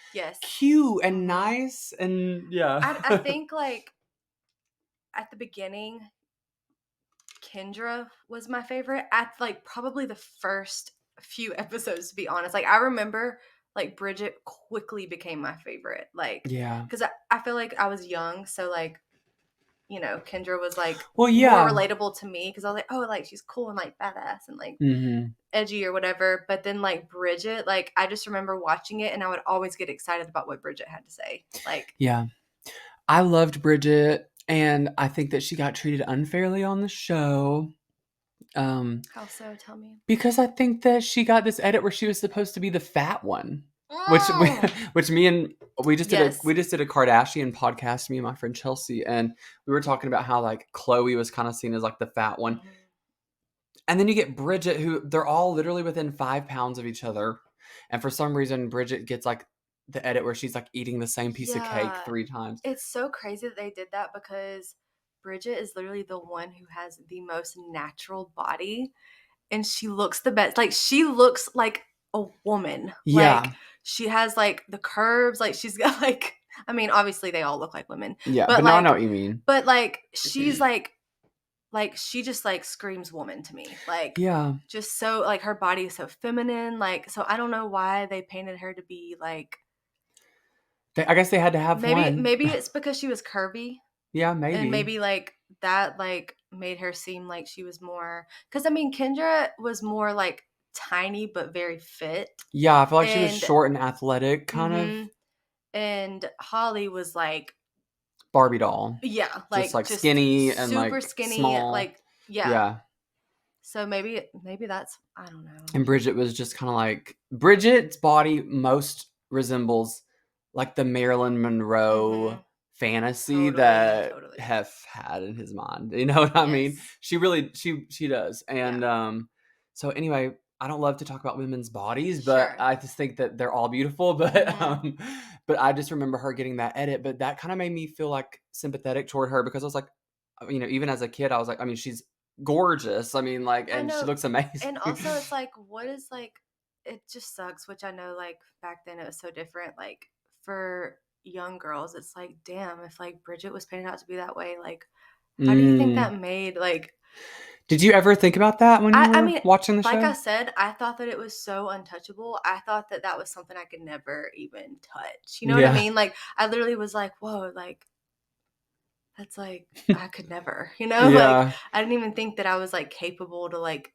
cute and nice, and yeah. I think like at the beginning, Kendra was my favorite at like probably the first few episodes, to be honest. Like I remember like Bridget quickly became my favorite. Like Yeah. because I feel like I was young, so like, you know, Kendra was like Well, more yeah. relatable to me because I was like, oh, like she's cool and like badass and like Mm-hmm. edgy or whatever. But then like Bridget, like I just remember watching it and I would always get excited about what Bridget had to say. Like, Yeah. I loved Bridget, and I think that she got treated unfairly on the show. how so? Tell me. Because I think that she got this edit where she was supposed to be the fat one. Which Mm. which me and we just did Yes. a Kardashian podcast, me and my friend Chelsea, and we were talking about how like Chloe was kind of seen as like the fat one. Mhm. And then you get Bridget, who they're all literally within 5 pounds of each other. And for some reason, Bridget gets like the edit where she's like eating the same piece of cake Yeah. 3 times. It's so crazy that they did that because Bridget is literally the one who has the most natural body and she looks the best. Like she looks like a woman. Yeah. Like she has like the curves, like she's got like I mean, obviously they all look like women. Yeah, But but now I know like what you mean. but like she's like she just like screams woman to me. Like Yeah. just so like her body is so feminine. Like so I don't know why they painted her to be like I guess they had to have one. maybe it's because she was curvy. Yeah, And maybe. maybe like that like made her seem like she was more because I mean Kendra was more like tiny but very fit. Yeah, I feel like she was And short and athletic, kind of and Holly was like Barbie doll. yeah, Just like like just skinny and super like skinny, small. like yeah. Yeah. So maybe that's I don't know. And Bridget was just kind of like Bridget's body most resembles like the Marilyn Monroe fantasy that Totally. Hef had in his mind. You know what I mean? Yes. She really she does. And so anyway, I don't love to talk about women's bodies, but Sure. I just think that they're all beautiful. But I just remember her getting that edit, but that kind of made me feel like sympathetic toward her because I was like, you know, even as a kid, I was like, I mean, she's gorgeous. I mean, like, I and she know. looks amazing. And also it's like what is like it just sucks, which I know like back then it was so different. Like for young girls, it's like, damn, if like Bridget was painted out to be that way, like how do you think that made like Did you ever think about that when you I were mean, watching the like show? I said, I thought that it was so untouchable. I thought that that was something I could never even touch. You know what I Yeah. mean? Like I literally was like, whoa, like that's like I could never, you know? Like Yeah. I didn't even think that I was like capable to like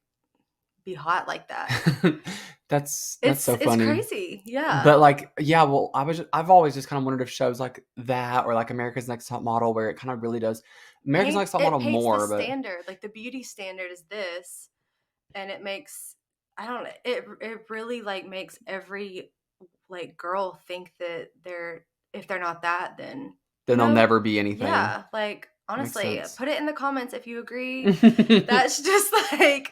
be hot like that. That's It's so funny. crazy. Yeah. But like, yeah, well, I've always just kind of wondered if shows like that or like America's Next Top Model, where it kind of really does America's Next Top Model Paints more, the but standard. Like the beauty standard is this, and it makes I don't know. It really like makes every like girl think that they're if they're not that, then then they'll never be anything. Yeah, like Makes honestly, sense. put it in the comments if you agree. That's just like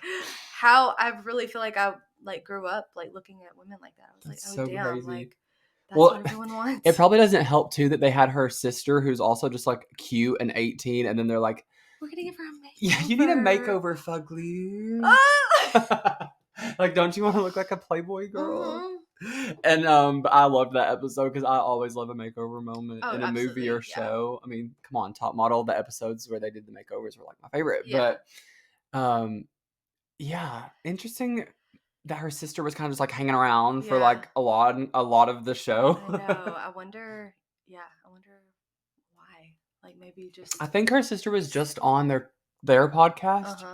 how I really feel like I like grew up like looking at women like that. I was That's like, oh so damn, crazy. like that's Well, what everyone wants. it probably doesn't help too that they had her sister who's also just like cute and 18, and then they're like, we're gonna give her a makeover. yeah, you need a makeover, fugly. Like, don't you want to look like a Playboy girl? And but I loved that episode because I always love a makeover moment in a movie or show. I mean, come on, Top Model, the episodes where they did the makeovers were like my favorite. Yeah. But yeah, interesting that her sister was kind of just like hanging around for like a lot of the show. I know. I wonder why. Like maybe just I think her sister was just on their podcast.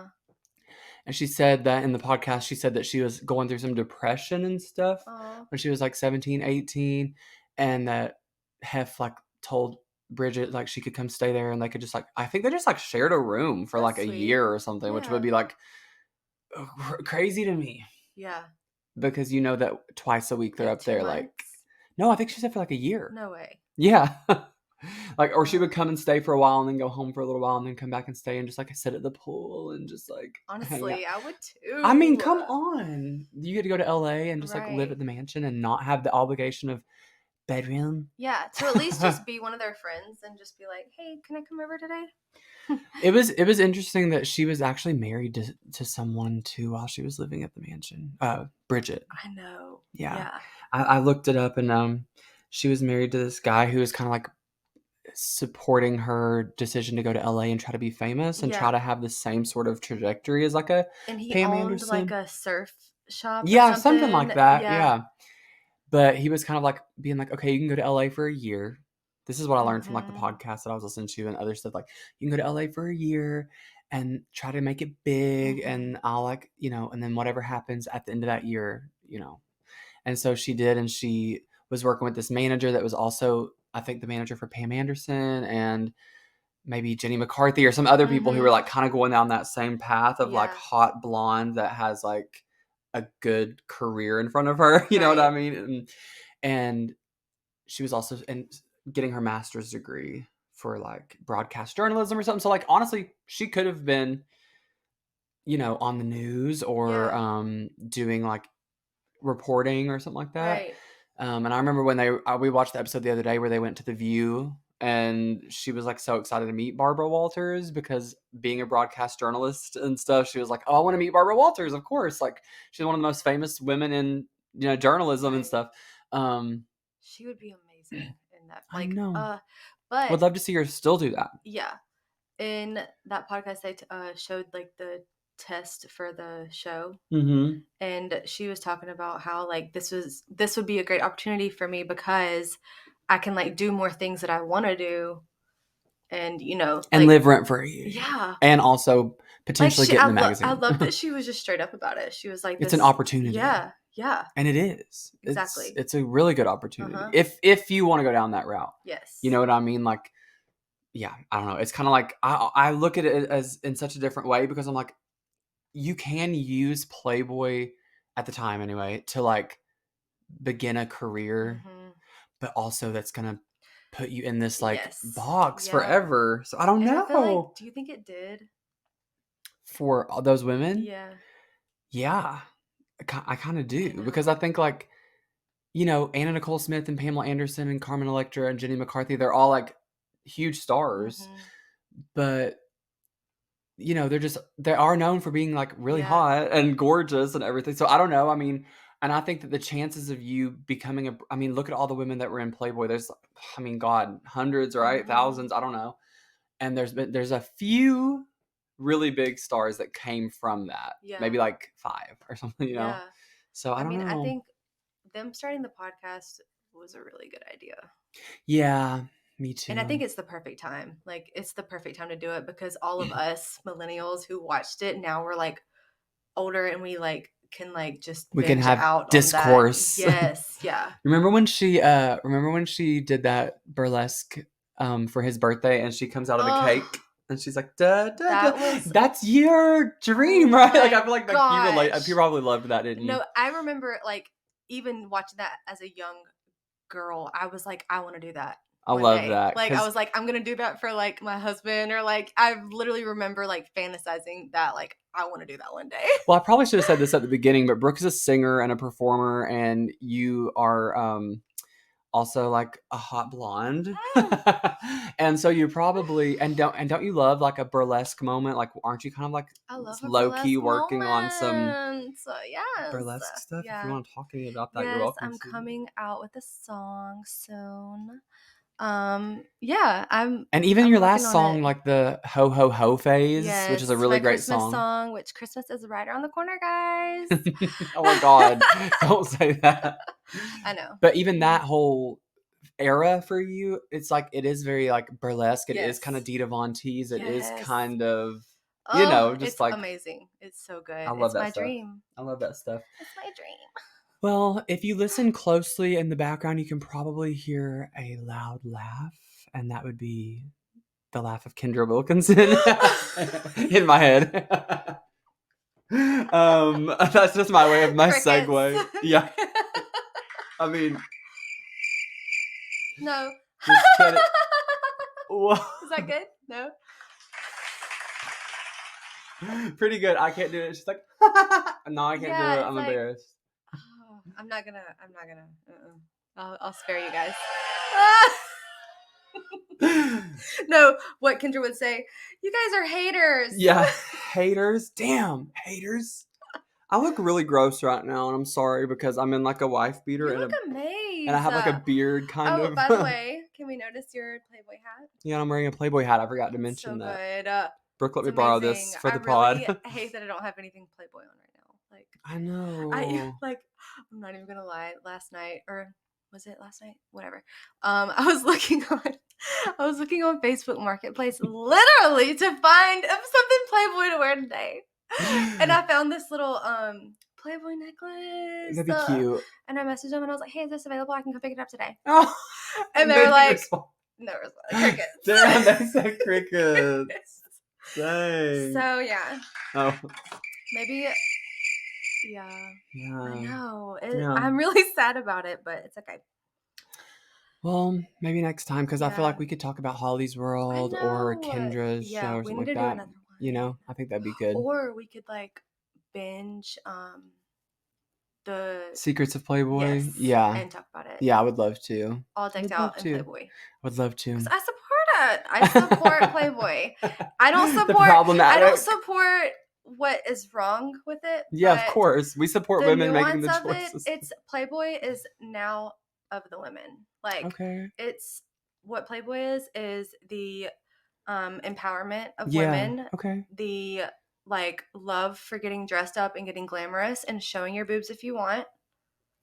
And she said that in the podcast, she said that she was going through some depression and stuff when she was like 17, 18. And that Hef like told Bridget like she could come stay there and they could just like, I think they just like shared a room for like a year or something, which would be like crazy to me. Yeah. Because you know that twice a week they're up there like, no, I think she said for like a year. No way. Yeah. Like, or she would come and stay for a while and then go home for a little while and then come back and stay and just like sit at the pool and just like honestly I would too. I mean, come on, you get to go to LA and just like live at the mansion and not have the obligation of bedroom. Yeah, to at least just be one of their friends and just be like, hey, can I come over today? It was interesting that she was actually married to someone too while she was living at the mansion. Bridget. I know. Yeah. I looked it up and she was married to this guy who was kind of like supporting her decision to go to LA and try to be famous and try to have the same sort of trajectory as like a And he Pam owned Anderson. like a surf shop or Yeah, something like that. Yeah. Yeah. But he was kind of like being like, okay, you can go to LA for a year. This is what I learned from like the podcast that I was listening to and other stuff. Like, you can go to LA for a year and try to make it big, and I'll like, you know, and then whatever happens at the end of that year, you know. And so she did, and she was working with this manager that was also, I think, the manager for Pam Anderson and maybe Jenny McCarthy or some other people who were like kind of going down that same path of like hot blonde that has like a good career in front of her. You know what I mean? And she was also getting her master's degree for like broadcast journalism or something. So like, honestly, she could have been, you know, on the news or doing like reporting or something like that. And I remember when we watched the episode the other day where they went to The View, and she was like so excited to meet Barbara Walters because being a broadcast journalist and stuff, she was like, oh, I want to meet Barbara Walters, of course. Like, she's one of the most famous women in, you know, journalism and stuff. She would be amazing in that. Like, I know. But would love to see her still do that. Yeah. In that podcast, they showed like the test for the show. And she was talking about how like this would be a great opportunity for me because I can like do more things that I want to do, and you know, and like, live rent free. Yeah. And also potentially like get in the magazine. I love that she was just straight up about it. She was like, it's an opportunity. Yeah. And it is. Exactly. It's a really good opportunity. If you want to go down that route. Yes. You know what I mean? Like, yeah, I don't know. It's kind of like, I look at it as in such a different way because I'm like, you can use Playboy at the time anyway to like begin a career, but also that's going to put you in this like box forever. So I don't know. I feel like, do you think it did? For all those women? Yeah. Yeah. I kind of do because I think like, you know, Anna Nicole Smith and Pamela Anderson and Carmen Electra and Jenny McCarthy, they're all like huge stars, but you know, they are known for being like really hot and gorgeous and everything. So I don't know. I mean, and I think that the chances of you becoming I mean, look at all the women that were in Playboy. There's, I mean, God, hundreds, right? Thousands. I don't know. And there's a few really big stars that came from that. Maybe like 5 or something, you know? So I don't know. I think them starting the podcast was a really good idea. Yeah, me too. And I think it's the perfect time. Like, it's the perfect time to do it because all of us millennials who watched it, now we're like older and we like can like just we can have out discourse. Yes, yeah. Remember when she did that burlesque for his birthday and she comes out of the cake and she's like, da, da, da. That's your dream, right? Like, I feel like you probably loved that, didn't you? No, I remember like even watching that as a young girl, I was like, I want to do that. I love that. Like, I was like, I'm going to do that for like my husband, or like, I literally remember like fantasizing that like, I want to do that one day. Well, I probably should have said this at the beginning, but Brooke is a singer and a performer, and you are also like a hot blonde. And so you probably, and don't you love like a burlesque moment? Like, aren't you kind of like low key working on some burlesque stuff? If you want to talk to me about that, you're welcome. I'm coming out with a song soon. I'm and even your last song, like the Ho Ho Ho phase, which is a really great Christmas song, which Christmas is right around the corner, guys. Oh my God, don't say that. I know. But even that whole era for you, it's like, it is very like burlesque. It is kind of Dita Von Teese. It is kind of, you know, just it's like amazing. It's so good. I love my dream. I love that stuff. It's my dream. Well, if you listen closely in the background, you can probably hear a loud laugh, and that would be the laugh of Kendra Wilkinson in my head. That's just my way of my segue. Yeah. I mean, no. Just kidding. Whoa. Is that good? No. Pretty good. I can't do it. She's like, no, I can't do it. I'm embarrassed. I'm not gonna. I'll spare you guys. No, what Kendra would say, you guys are haters. Yeah, haters. Damn, haters. I look really gross right now, and I'm sorry because I'm in like a wife beater. You look amazing. And I have like a beard kind of. Oh, by the way, Can we notice your Playboy hat? Yeah, I'm wearing a Playboy hat. I forgot to It's mention so that. good. Brooke let It's me borrow amazing. this for I the really pod. hate that I don't have anything Playboy on right now. Like, I I know. like, I'm not even gonna lie. Last night, or was it last night? Whatever. I was looking on, I was looking on Facebook Marketplace, literally to find something Playboy to wear today, and I found this little Playboy necklace. That'd be cute. And I messaged them and I was like, "Hey, is this available? I can come pick it up today." Oh, And they they were didn't like, respond. "No, it was crickets." Damn, they said crickets. Dang. So yeah, Oh. maybe. Yeah, Yeah. I know. Yeah. I'm really sad about it, but it's okay. Well, maybe next time, because I feel Yeah. like we could talk about Holly's I World or know. Kendra's Yeah, show or we something need like to do that. another one. You know, I think that'd be good. Or we could like binge the Secrets of Playboy. yes, Yeah. and talk about it. Yeah, I would love to. All decked out in Playboy. I would love to. 'Cause I support it. I support Playboy. I don't The support. problematic. I don't support what is wrong with it. Yeah, of but course. We support the women making nuance the of choices. it's Playboy is now of the women. Like Okay. it's what Playboy is the empowerment of Yeah. women. Okay. The like love for getting dressed up and getting glamorous and showing your boobs if you want.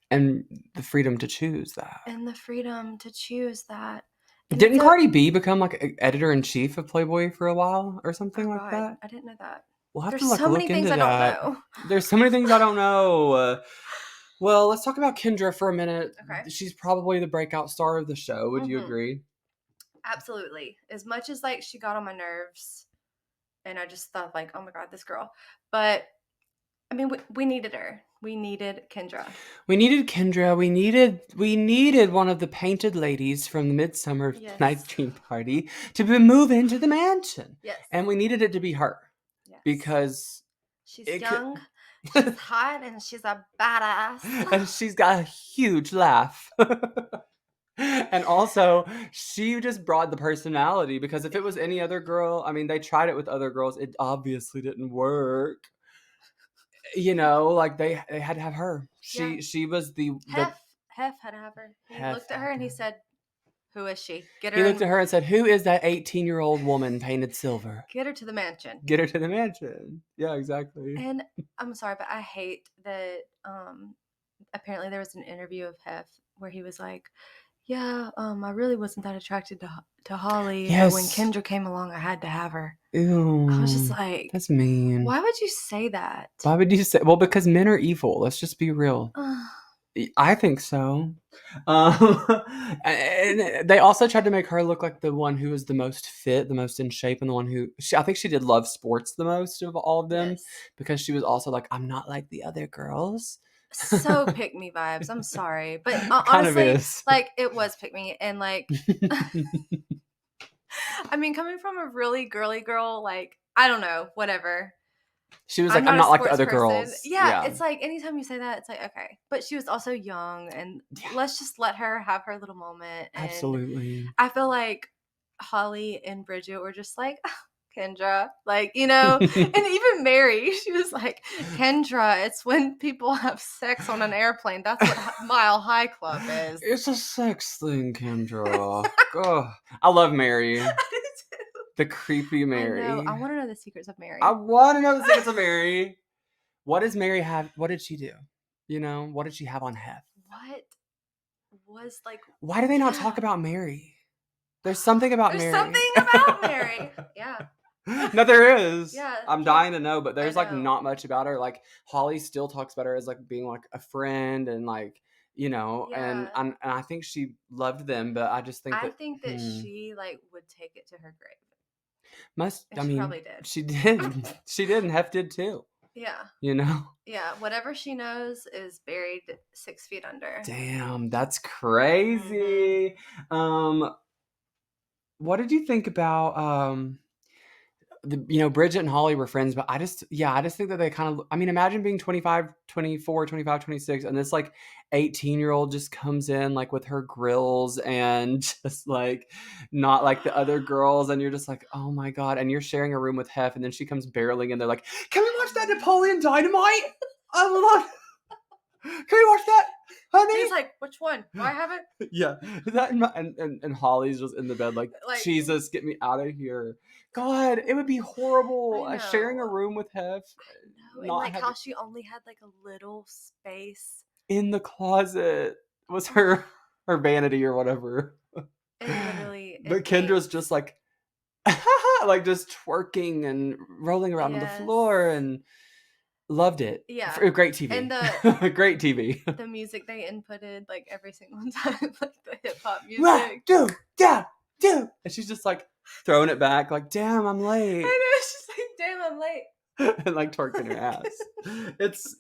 And the freedom to choose that. And the freedom to choose that. And Didn't Cardi B become like editor-in-chief of Playboy for a while or something oh like God, that? I didn't know that. We'll have There's to like so look many things into I that. don't know. There's so many things I don't know. Well, let's talk about Kendra for a minute. Okay. She's probably the breakout star of the show. Would you Mhm. agree? Absolutely. As much as like she got on my nerves and I just thought like, oh my God, this girl. But I mean, we needed her. We needed Kendra. We needed Kendra. We needed one of the painted ladies from the Midsummer Yes. Night's Dream Party to move into the mansion. Yes. And we needed it to be her. Yes. Because she's young, she's hot, and she's a badass. And she's got a huge laugh. And also, she just brought the personality, because if it was any other girl, I mean, they tried it with other girls. It obviously didn't work. You know, like they had to have her. She was the Hef had to have her. He Hef looked at her and he said, "Who is she? Get her." He looked at her and said, "Who is that 18-year-old woman painted silver? Get her to the mansion. Get her to the mansion." Yeah, exactly. And I'm sorry, but I hate that. Apparently, there was an interview of Hef where he was like, "Yeah, I really wasn't that attracted to Holly. Yes. But when Kendra came along, I had to have her." Ew, I was just like, that's mean. Why would you say that? Why would you say? Well, because men are evil. Let's just be real. I think so. And they also tried to make her look like the one who was the most fit, the most in shape, and the one who I think she did love sports the most of all of them, Yes. because she was also like, I'm not like the other girls. So pick me vibes. I'm sorry, but Kind of honestly, is. like it was pick me, and like, I mean, coming from a really girly girl, like I don't know, whatever. She was like, I'm not like the other girls. Yeah, it's like anytime you say that, it's like okay. But she was also young, and let's just let her have her little moment. And absolutely. I feel like Holly and Bridget were just like, Kendra, like, you know, and even Mary, she was like, Kendra, it's when people have sex on an airplane. That's what Mile High Club is. It's a sex thing, Kendra. Oh, I love Mary. The creepy Mary. I know. I want to know the secrets of Mary. I want to know the secrets of Mary. What does Mary have? What did she do? You know, what did she have on Hef? What was like? Why do they not talk about Mary? There's something about Mary. There's something about Mary. Yeah. No, there is. Yeah. I'm dying to know, but there's like know. not much about her. Like Holly still talks about her as like being like a friend and like, you know, Yeah. and I think she loved them, but I just think that she like would take it to her grave. She probably did. She did. She did, and Hef did too. Yeah. You know? Yeah. Whatever she knows is buried 6 feet under. Damn, that's crazy. Mm-hmm. What did you think about Bridget and Holly were friends, but I just think that they kind of, I mean, imagine being 25, 24, 25, 26, and this like 18-year-old just comes in like with her grills and just like not like the other girls, and you're just like, oh my God, and you're sharing a room with Hef, and then she comes barreling in, they're like, can we watch that Napoleon Dynamite? I love Can we watch that, honey? He's like, which one? Do I have it? Yeah, that and Holly's just in the bed like, Jesus, get me out of here. God, it would be horrible sharing a room with Hef. And like how she only had like a little space in the closet was her vanity or whatever. But Kendra's just like like just twerking and rolling around on the floor and loved it. Yeah. Great TV. And the great TV. The music they inputted like every single time, like the hip hop music. And she's just like throwing it back, like, damn, I'm late. I know, she's like, damn, I'm late. And like twerking her ass.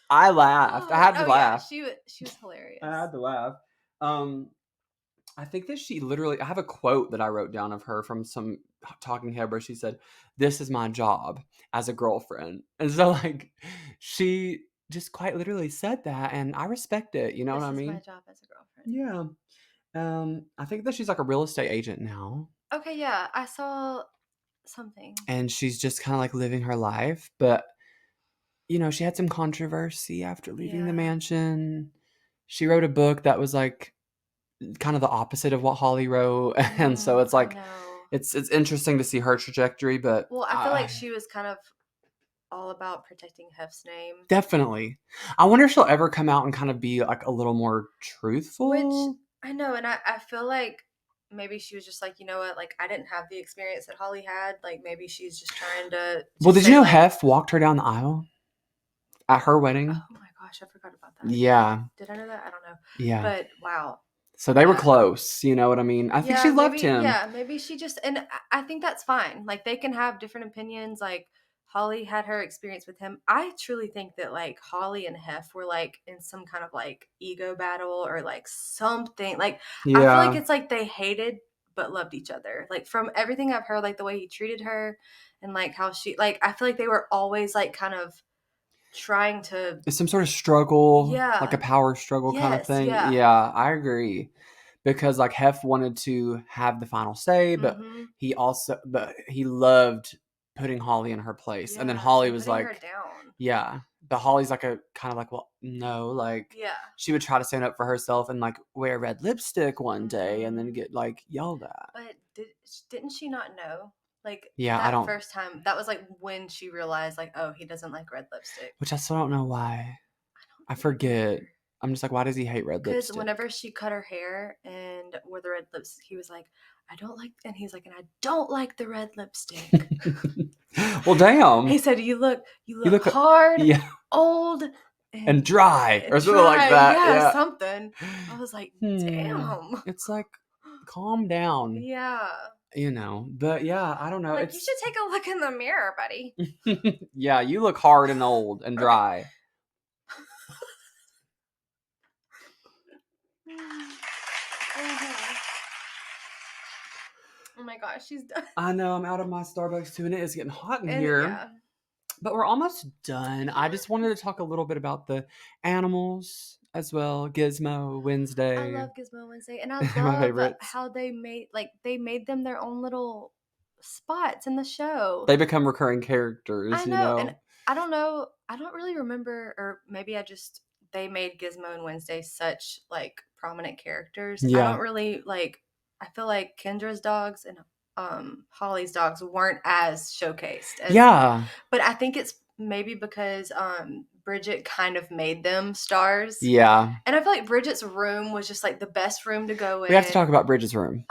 I laughed. I had to laugh. Yeah, she was hilarious. I had to laugh. I think that she literally, I have a quote that I wrote down of her from some talking head where she said, "This is my job as a girlfriend." And so like she just quite literally said that, and I respect it. You know what I mean? This is my job as a girlfriend. Yeah. I think that she's like a real estate agent now. Okay, yeah. I saw something. And she's just kind of like living her life. But, you know, she had some controversy after leaving the mansion. She wrote a book that was like kind of the opposite of what Holly wrote. And so it's like, it's interesting to see her trajectory. But well, I feel like she was kind of all about protecting Hef's name. Definitely. I wonder if she'll ever come out and kind of be like a little more truthful. Which I know, and I feel like maybe she was just like, you know what, like I didn't have the experience that Holly had. Like maybe she's just trying to. Well, did you know Hef walked her down the aisle at her wedding? Oh my gosh, I forgot about that. Yeah. Did I know that? I don't know. Yeah. But wow. So they were close, you know what I mean? I think she loved him. Yeah, maybe she just, and I think that's fine. Like they can have different opinions. Like Holly had her experience with him. I truly think that like Holly and Hef were like in some kind of like ego battle or like something. Like I feel like it's like they hated but loved each other. Like from everything I've heard, like the way he treated her and like how she, like I feel like they were always like kind of trying to. It's some sort of struggle. Yeah. Like a power struggle kind of thing. Yeah, I agree. Because like Hef wanted to have the final say, but he loved putting Holly in her place. And then Holly was like, her down. Yeah. But Holly's like a kind of like, well, no, like she would try to stand up for herself and like wear red lipstick one day and then get like yelled at. But didn't she not know? Like first time, that was like when she realized like, oh, he doesn't like red lipstick. Which I still don't know why. I forget. I'm just like, why does he hate red lipstick? Because whenever she cut her hair and wore the red lipstick, he was like, I don't like, and he's like, and I don't like the red lipstick. Well, damn. He said, you look hard, old, and dry, or something like that. Yeah, something. I was like, damn. It's like, calm down. Yeah. You know, but yeah, I don't know. Like, you should take a look in the mirror, buddy. Yeah, you look hard and old and dry. Oh my gosh, she's done. I know, I'm out of my Starbucks too, and it is getting hot in here. Yeah. But we're almost done. I just wanted to talk a little bit about the animals as well. Gizmo Wednesday. I love Gizmo Wednesday, and I love how they made them their own little spots in the show. They become recurring characters. I know, and I don't know. I don't really remember, or maybe they made Gizmo and Wednesday such like prominent characters. Yeah. I don't really like. I feel like Kendra's dogs and Holly's dogs weren't as showcased. But I think it's maybe because Bridget kind of made them stars. Yeah. And I feel like Bridget's room was just like the best room to go in. We have to talk about Bridget's room.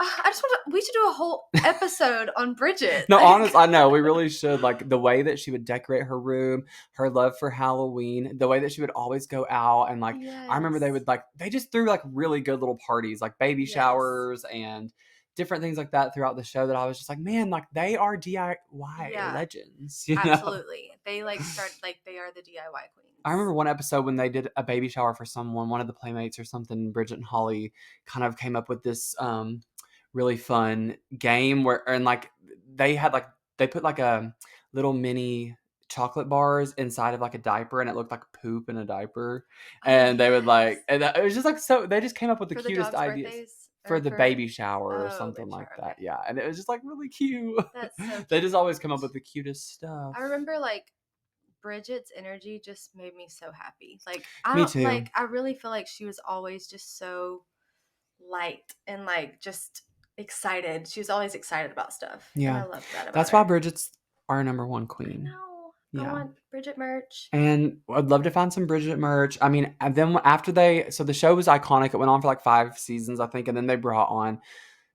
We should do a whole episode on Bridget. No, honestly, I know. We really should. Like the way that she would decorate her room, her love for Halloween, the way that she would always go out. And like, I remember they just threw like really good little parties, like baby showers and different things like that throughout the show that I was just like, man, like they are DIY legends. You know? Absolutely. They like start like they are the DIY queens. I remember one episode when they did a baby shower for someone, one of the playmates or something, Bridget and Holly kind of came up with this really fun game and like they put like a little mini chocolate bars inside of like a diaper and it looked like poop in a diaper. And they would like, and it was just like, so they just came up with the cutest ideas. For the baby shower or something like that. Okay. Yeah. And it was just like really cute. That's so cute. They just always come up with the cutest stuff. I remember like Bridget's energy just made me so happy. Like Me too. I really feel like she was always just so light and like just excited. She was always excited about stuff, and I Yeah. loved that about That's why her. Bridget's our number one I queen. know. I Yeah. want Bridget merch. And I'd love to find some Bridget merch. I mean, and then after so the show was iconic. It went on for like 5 seasons, I think, and then they brought on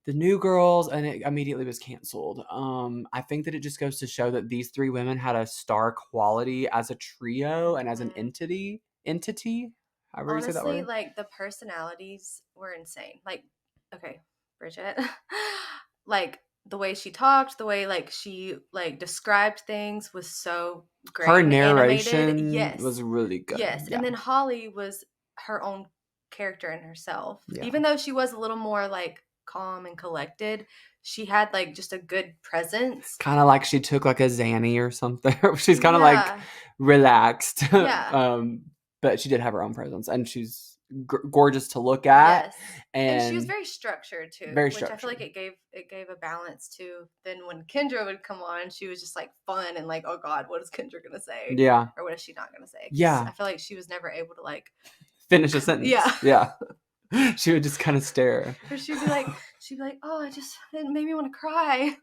the new girls, and it immediately was canceled. I think that it just goes to show that these 3 women had a star quality as a trio and as an Mhm. entity, however you say that Honestly, word. like the personalities were insane. Like, okay, Bridget, like the way she talked, the way like she like described things was so Her great and animated. narration was Yes. really good. Yes. Yeah. And then Holly was her own character in herself. Yeah. Even though she was a little more like calm and collected, she had like just a good presence. Kind of like she took like a Xanny or something. She's kind of like Yeah. relaxed. Yeah. But she did have her own presence, and she's gorgeous to look at, Yes. And she was and very structured too, very which I feel like structured. it gave a balance to then when Kendra would come on, she was just like fun and like, oh God, what is Kendra gonna say? Yeah. Or what is she not gonna say? 'Cause Yeah. I feel like she was never able to like Finish a sentence. Yeah. Yeah. She would just kind of stare. Or she'd be like, oh, it made me want to cry.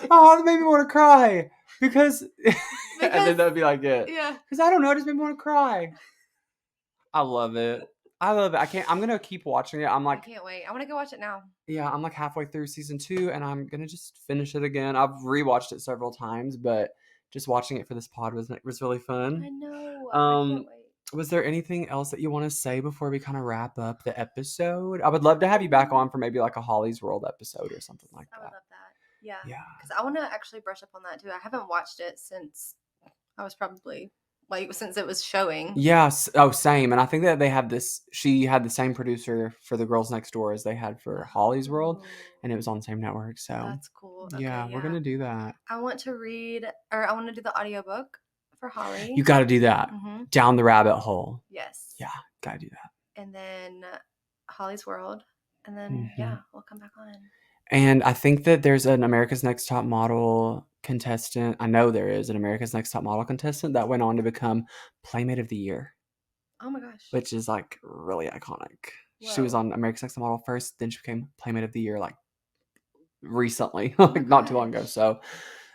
Oh, it made me want to cry because and then that'd be like it. Yeah. Because I don't know, it just made me want to cry. I love it. I love it. I'm gonna keep watching it. I can't wait. I want to go watch it now. Yeah, I'm like halfway through season 2, and I'm gonna just finish it again. I've rewatched it several times, but just watching it for this pod was really fun. I know. I can't wait. Was there anything else that you want to say before we kind of wrap up the episode? I would love to have you back on for maybe like a Holly's World episode or something like I that. would love that. Yeah. Yeah. Because I want to actually brush up on that too. I haven't watched it since I was probably like since it was showing. Yes. Oh, same. And I think that they have this. She had the same producer for The Girls Next Door as they had for Holly's World, and it was on the same network. So that's cool. Okay, yeah, we're gonna do that. I want to read, or I want to do the audiobook for Holly. You got to do that. Down the rabbit hole. Yes. Yeah, gotta do that. And then Holly's World, and then yeah, we'll come back on. And I think that there's an America's Next Top Model contestant. I know there is an America's Next Top Model contestant that went on to become Playmate of the Year. Oh my gosh. Which is like really iconic. Whoa. She was on America's Next Top Model first, then she became Playmate of the Year like recently, like not too long ago. So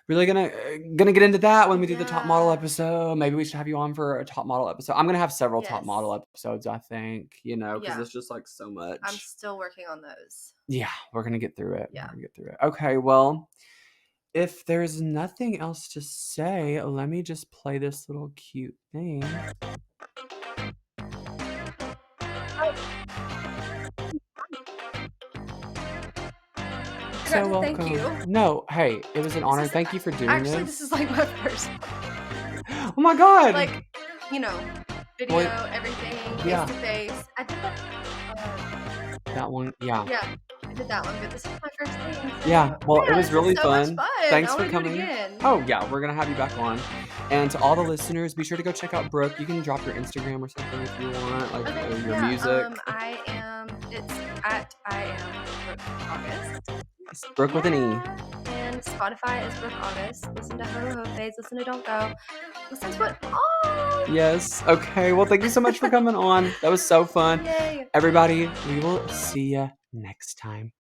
really gonna get into that when we do the top model episode. Maybe we should have you on for a top model episode. I'm gonna have several top model episodes, I think, because it's just like so much. I'm still working on those. Yeah, we're gonna get through it. Yeah. We're gonna get through it. Okay, well, if there's nothing else to say, let me just play this little cute thing. So welcome. Thank you. No, hey, it was an honor. Thank you for doing this. Actually, this is like my first one. Oh my god! Like, video, everything, face to face. I did that one, yeah. Yeah, I did that one, but this is my first thing. So yeah, well, it was really fun. Much fun. Thanks for coming. Oh yeah, we're gonna have you back on. And to all the listeners, be sure to go check out Brooke. You can drop your Instagram or something if you want, like your music. I am Brooke August. It's Brooke with an E. And Spotify is Brooke August. Listen to Ho Ho Fades, listen to Don't Go. Listen to it all. Yes. Okay. Well, thank you so much for coming on. That was so fun. Yay. Everybody, we will see you next time.